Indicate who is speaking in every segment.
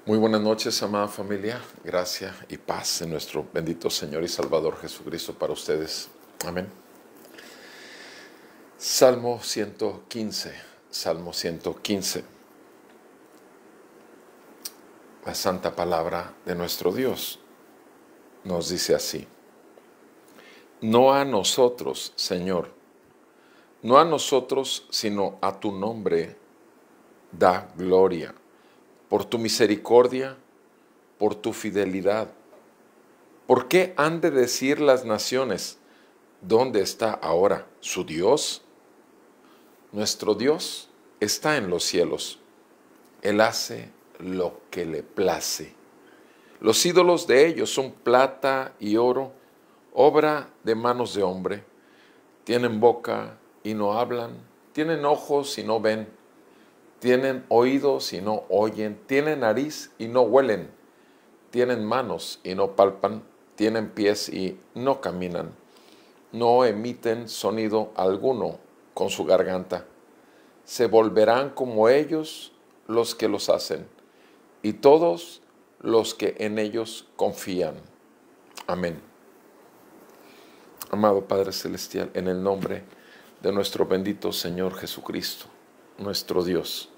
Speaker 1: Muy buenas noches, amada familia. Gracia y paz en nuestro bendito Señor y Salvador Jesucristo para ustedes. Amén. Salmo 115. Salmo 115. La santa palabra de nuestro Dios nos dice así: No a nosotros, Señor, no a nosotros, sino a tu nombre da gloria, por tu misericordia, por tu fidelidad. ¿Por qué han de decir las naciones, ¿dónde está ahora su Dios? Nuestro Dios está en los cielos. Él hace lo que le place. Los ídolos de ellos son plata y oro, obra de manos de hombre. Tienen boca y no hablan, tienen ojos y no ven, tienen oídos y no oyen, tienen nariz y no huelen, tienen manos y no palpan, tienen pies y no caminan, no emiten sonido alguno con su garganta. Se volverán como ellos los que los hacen, y todos los que en ellos confían. Amén. Amado Padre Celestial, en el nombre de nuestro bendito Señor Jesucristo, nuestro Dios,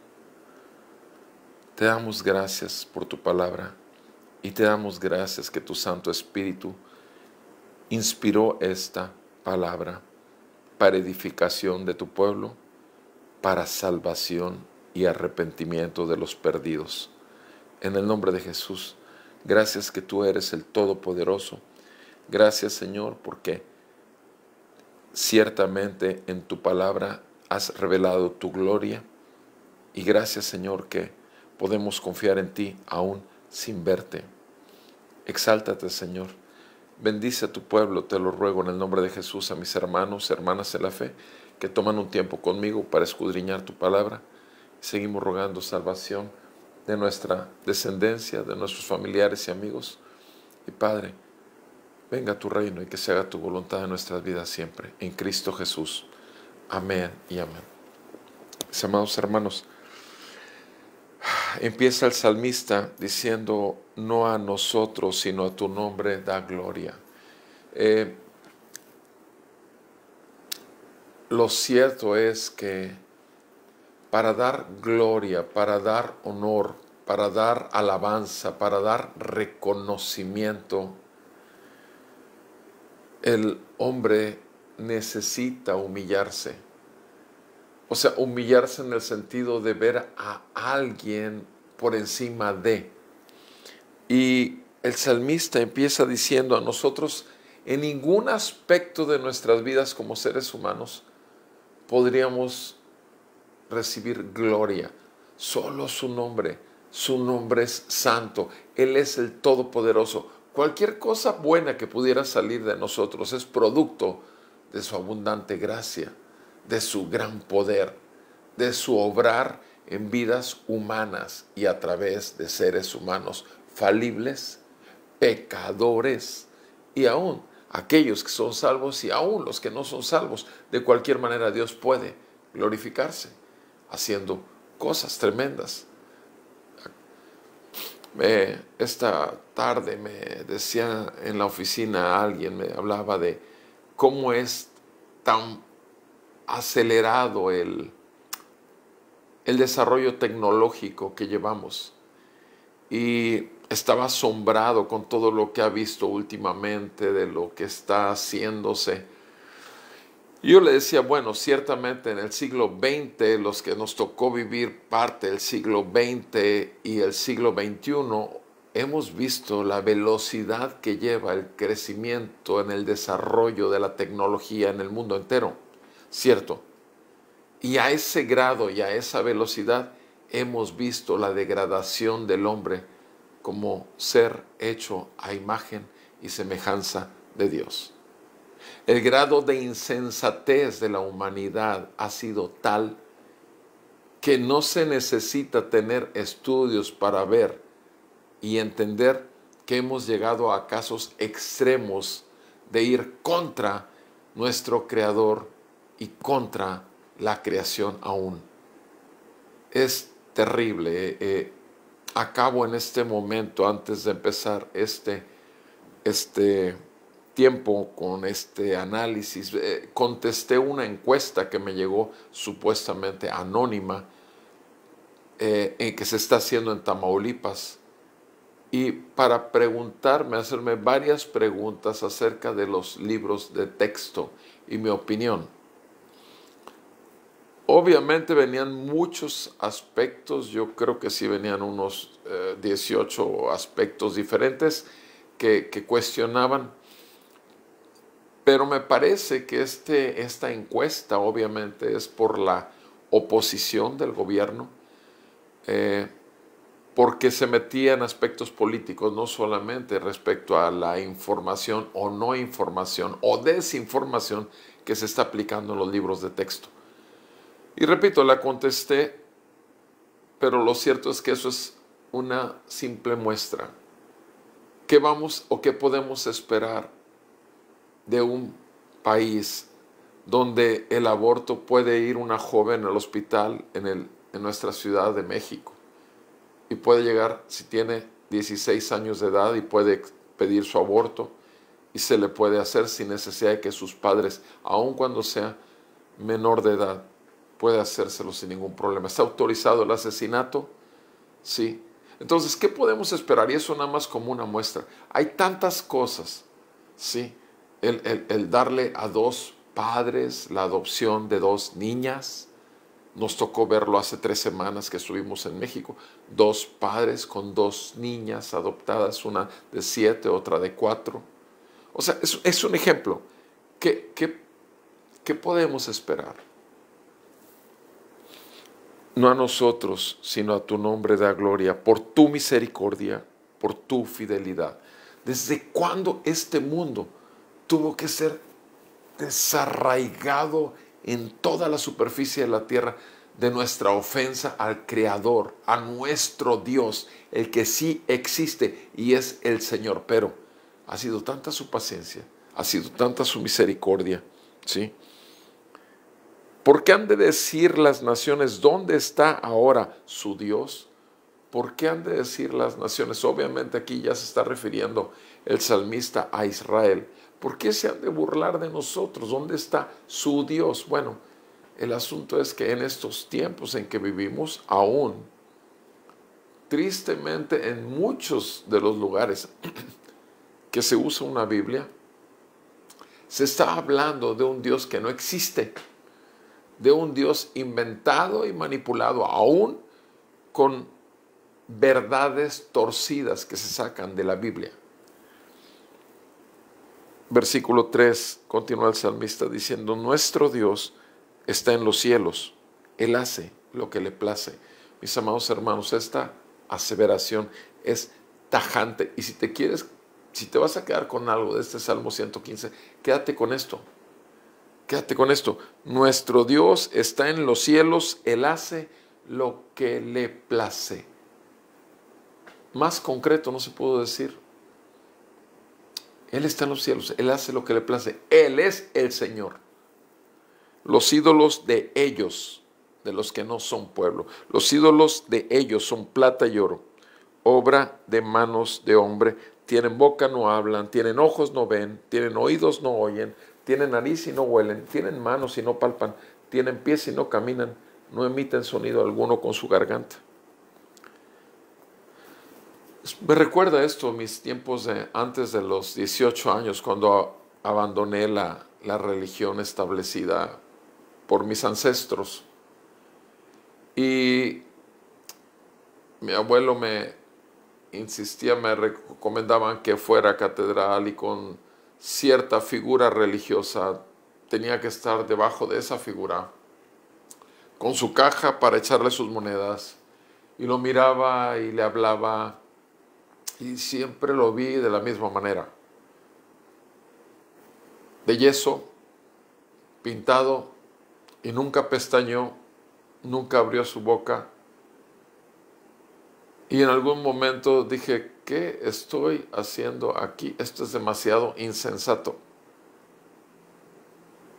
Speaker 1: te damos gracias por tu palabra y te damos gracias que tu Santo Espíritu inspiró esta palabra para edificación de tu pueblo, para salvación y arrepentimiento de los perdidos. En el nombre de Jesús, gracias que tú eres el Todopoderoso. Gracias, Señor, porque ciertamente en tu palabra has revelado tu gloria. Y gracias, Señor, que podemos confiar en ti aún sin verte. Exáltate, Señor. Bendice a tu pueblo, te lo ruego en el nombre de Jesús, a mis hermanos, hermanas en la fe, que toman un tiempo conmigo para escudriñar tu palabra. Seguimos rogando salvación de nuestra descendencia, de nuestros familiares y amigos. Y Padre, venga a tu reino y que se haga tu voluntad en nuestras vidas siempre. En Cristo Jesús. Amén y amén. Mis amados hermanos, empieza el salmista diciendo: no a nosotros, sino a tu nombre da gloria. Lo cierto es que para dar gloria, para dar honor, para dar alabanza, para dar reconocimiento, el hombre necesita humillarse. O sea, humillarse en el sentido de ver a alguien por encima de. Y el salmista empieza diciendo: a nosotros en ningún aspecto de nuestras vidas como seres humanos podríamos recibir gloria. Solo su nombre es santo. Él es el Todopoderoso. Cualquier cosa buena que pudiera salir de nosotros es producto de su abundante gracia, de su gran poder, de su obrar en vidas humanas y a través de seres humanos falibles, pecadores y aún aquellos que son salvos y aún los que no son salvos. De cualquier manera Dios puede glorificarse haciendo cosas tremendas. Esta tarde me decía en la oficina alguien, me hablaba de cómo es tan acelerado el desarrollo tecnológico que llevamos, y estaba asombrado con todo lo que ha visto últimamente, de lo que está haciéndose. Y yo le decía, bueno, ciertamente en el siglo XX, los que nos tocó vivir parte del siglo XX y el siglo XXI, hemos visto la velocidad que lleva el crecimiento en el desarrollo de la tecnología en el mundo entero, ¿cierto? Y a ese grado y a esa velocidad hemos visto la degradación del hombre como ser hecho a imagen y semejanza de Dios. El grado de insensatez de la humanidad ha sido tal que no se necesita tener estudios para ver y entender que hemos llegado a casos extremos de ir contra nuestro Creador y contra la creación aún. Es terrible. acabo en este momento, antes de empezar este tiempo con este análisis, contesté una encuesta que me llegó supuestamente anónima, en que se está haciendo en Tamaulipas, y para preguntarme, hacerme varias preguntas acerca de los libros de texto y mi opinión. Obviamente venían muchos aspectos, yo creo que sí venían unos 18 aspectos diferentes que cuestionaban, pero me parece que esta encuesta obviamente es por la oposición del gobierno, eh, porque se metía en aspectos políticos, no solamente respecto a la información o no información o desinformación que se está aplicando en los libros de texto. Y repito, la contesté, pero lo cierto es que eso es una simple muestra. ¿Qué vamos o qué podemos esperar de un país donde el aborto puede ir una joven al hospital en nuestra Ciudad de México y puede llegar, si tiene 16 años de edad, y puede pedir su aborto y se le puede hacer sin necesidad de que sus padres, aun cuando sea menor de edad, puede hacérselo sin ningún problema? ¿Está autorizado el asesinato? Sí. Entonces, ¿qué podemos esperar? Y eso nada más como una muestra. Hay tantas cosas, ¿sí? El darle a dos padres la adopción de dos niñas. Nos tocó verlo hace 3 semanas que estuvimos en México. 2 padres con 2 niñas adoptadas, una de 7, otra de 4. O sea, es un ejemplo. ¿Qué podemos esperar? No a nosotros, sino a tu nombre da gloria, por tu misericordia, por tu fidelidad. ¿Desde cuándo este mundo tuvo que ser desarraigado en toda la superficie de la tierra de nuestra ofensa al Creador, a nuestro Dios, el que sí existe y es el Señor? Pero ha sido tanta su paciencia, ha sido tanta su misericordia, ¿sí? ¿Por qué han de decir las naciones, ¿dónde está ahora su Dios? ¿Por qué han de decir las naciones? Obviamente aquí ya se está refiriendo el salmista a Israel. ¿Por qué se han de burlar de nosotros? ¿Dónde está su Dios? Bueno, el asunto es que en estos tiempos en que vivimos, aún, tristemente, en muchos de los lugares que se usa una Biblia, se está hablando de un Dios que no existe, de un Dios inventado y manipulado, aún con verdades torcidas que se sacan de la Biblia. Versículo 3, continúa el salmista diciendo: nuestro Dios está en los cielos, Él hace lo que le place. Mis amados hermanos, esta aseveración es tajante, y si te vas a quedar con algo de este Salmo 115, quédate con esto. Quédate con esto. Nuestro Dios está en los cielos, Él hace lo que le place. Más concreto no se pudo decir. Él está en los cielos, Él hace lo que le place. Él es el Señor. Los ídolos de ellos, de los que no son pueblo, los ídolos de ellos son plata y oro, obra de manos de hombre. Tienen boca, no hablan, tienen ojos, no ven, tienen oídos, no oyen, tienen nariz y no huelen, tienen manos y no palpan, tienen pies y no caminan, no emiten sonido alguno con su garganta. Me recuerda esto mis tiempos antes de los 18 años, cuando abandoné la religión establecida por mis ancestros. Y mi abuelo me insistía, me recomendaban que fuera a catedral, y con cierta figura religiosa tenía que estar debajo de esa figura, con su caja para echarle sus monedas, y lo miraba y le hablaba, y siempre lo vi de la misma manera, de yeso, pintado, y nunca pestañeó, nunca abrió su boca. Y en algún momento dije: ¿qué estoy haciendo aquí? Esto es demasiado insensato.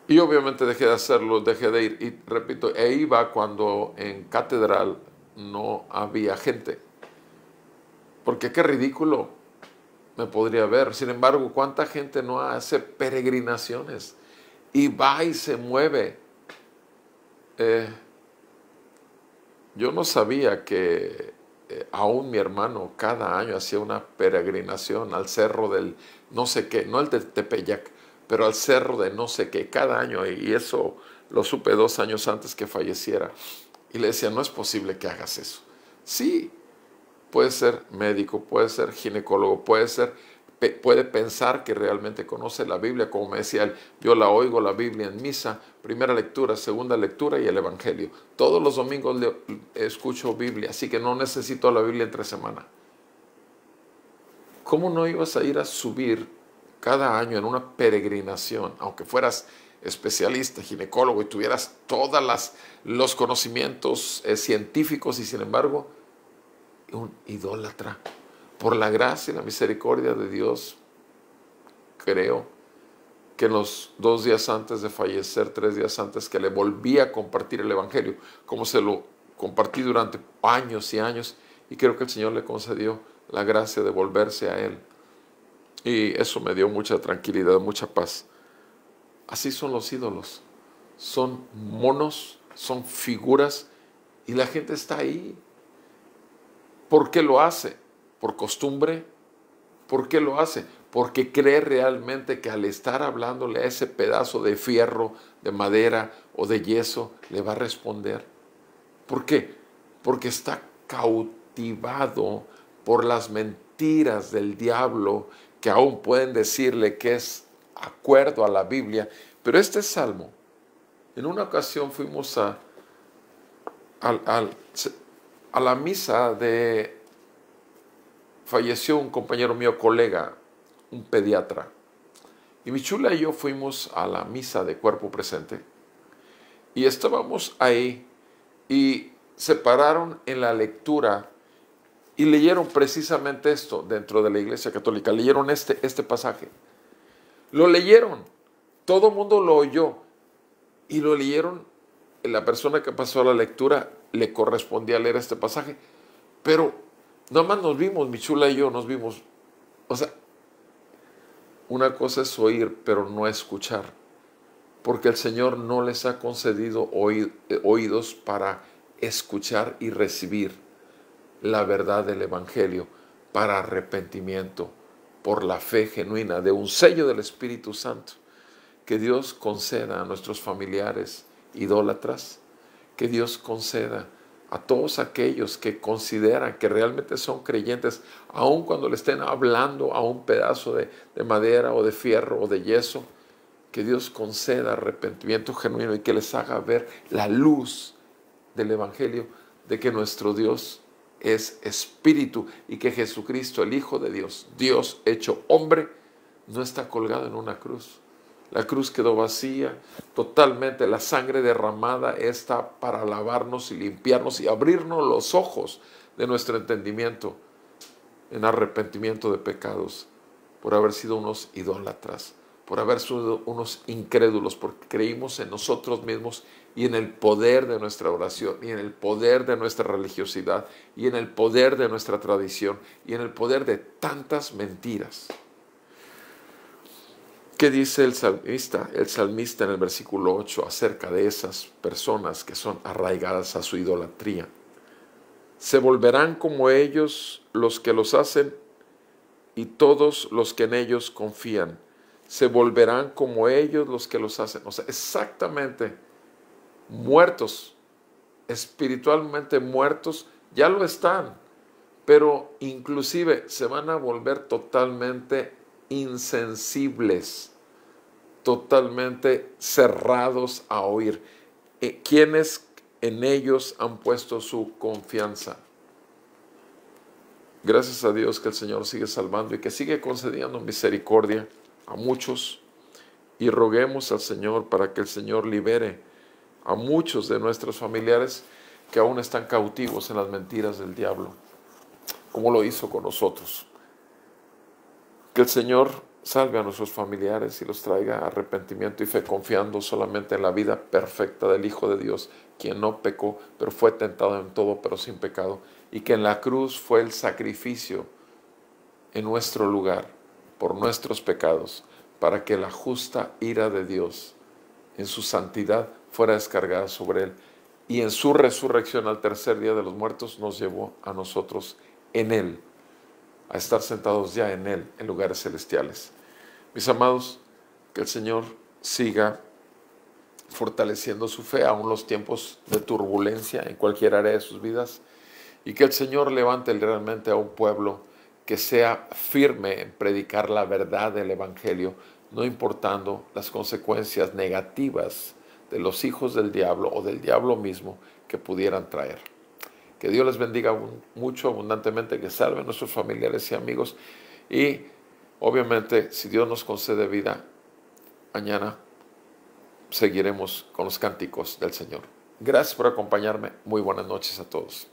Speaker 1: Y obviamente dejé de hacerlo, dejé de ir. Y repito, iba cuando en catedral no había gente. porque qué ridículo me podría ver. Sin embargo, ¿cuánta gente no hace peregrinaciones y va y se mueve? Yo no sabía que aún mi hermano cada año hacía una peregrinación al cerro del no sé qué, no el de Tepeyac, pero al cerro de no sé qué, cada año. Y eso lo supe 2 años antes que falleciera. Y le decía, no es posible que hagas eso. Sí, puede ser médico, puede ser ginecólogo, puede pensar que realmente conoce la Biblia, como me decía él, yo la oigo la Biblia en misa, primera lectura, segunda lectura y el Evangelio. Todos los domingos escucho Biblia, así que no necesito la Biblia entre semana. ¿Cómo no ibas a ir a subir cada año en una peregrinación, aunque fueras especialista, ginecólogo y tuvieras todos los conocimientos científicos y sin embargo un idólatra? Por la gracia y la misericordia de Dios, creo que los 2 días antes de fallecer, 3 días antes, que le volví a compartir el Evangelio, como se lo compartí durante años y años, y creo que el Señor le concedió la gracia de volverse a Él. Y eso me dio mucha tranquilidad, mucha paz. Así son los ídolos. Son monos, son figuras, y la gente está ahí. ¿Por qué lo hace? ¿Por costumbre? ¿Por qué lo hace? Porque cree realmente que al estar hablándole a ese pedazo de fierro, de madera o de yeso, le va a responder. ¿Por qué? Porque está cautivado por las mentiras del diablo, que aún pueden decirle que es acuerdo a la Biblia. Pero este salmo, en una ocasión fuimos a la misa falleció un compañero mío, colega, un pediatra. Y mi chula y yo fuimos a la misa de cuerpo presente. Y estábamos ahí y se pararon en la lectura y leyeron precisamente esto dentro de la Iglesia Católica. Leyeron este pasaje. Lo leyeron. Todo el mundo lo oyó. Y lo leyeron. La persona que pasó a la lectura le correspondía leer este pasaje. Pero nada más nos vimos, mi chula y yo nos vimos. O sea, una cosa es oír, pero no escuchar. Porque el Señor no les ha concedido oídos para escuchar y recibir la verdad del Evangelio para arrepentimiento, por la fe genuina de un sello del Espíritu Santo. Que Dios conceda a nuestros familiares idólatras, que Dios conceda a todos aquellos que consideran que realmente son creyentes, aun cuando le estén hablando a un pedazo de madera o de fierro o de yeso, que Dios conceda arrepentimiento genuino y que les haga ver la luz del Evangelio de que nuestro Dios es espíritu y que Jesucristo, el Hijo de Dios, Dios hecho hombre, no está colgado en una cruz. La cruz quedó vacía totalmente, la sangre derramada está para lavarnos y limpiarnos y abrirnos los ojos de nuestro entendimiento en arrepentimiento de pecados, por haber sido unos idólatras, por haber sido unos incrédulos, porque creímos en nosotros mismos y en el poder de nuestra oración, y en el poder de nuestra religiosidad, y en el poder de nuestra tradición, y en el poder de tantas mentiras. ¿Qué dice el salmista? El salmista en el versículo 8 acerca de esas personas que son arraigadas a su idolatría. Se volverán como ellos los que los hacen y todos los que en ellos confían. Se volverán como ellos los que los hacen. O sea, exactamente muertos, espiritualmente muertos, ya lo están, pero inclusive se van a volver totalmente insensibles, totalmente cerrados a oír. ¿Quiénes en ellos han puesto su confianza? Gracias a Dios que el Señor sigue salvando y que sigue concediendo misericordia a muchos, y roguemos al Señor para que el Señor libere a muchos de nuestros familiares que aún están cautivos en las mentiras del diablo, como lo hizo con nosotros. Que el Señor salve a nuestros familiares y los traiga a arrepentimiento y fe, confiando solamente en la vida perfecta del Hijo de Dios, quien no pecó, pero fue tentado en todo, pero sin pecado, y que en la cruz fue el sacrificio en nuestro lugar por nuestros pecados, para que la justa ira de Dios en su santidad fuera descargada sobre él. Y en su resurrección al tercer día de los muertos nos llevó a nosotros en él, a estar sentados ya en él, en lugares celestiales. Mis amados, que el Señor siga fortaleciendo su fe aún los tiempos de turbulencia en cualquier área de sus vidas, y que el Señor levante realmente a un pueblo que sea firme en predicar la verdad del Evangelio, no importando las consecuencias negativas de los hijos del diablo o del diablo mismo que pudieran traer. Que Dios les bendiga mucho, abundantemente, que salve a nuestros familiares y amigos. Y obviamente, si Dios nos concede vida, mañana seguiremos con los cánticos del Señor. Gracias por acompañarme. Muy buenas noches a todos.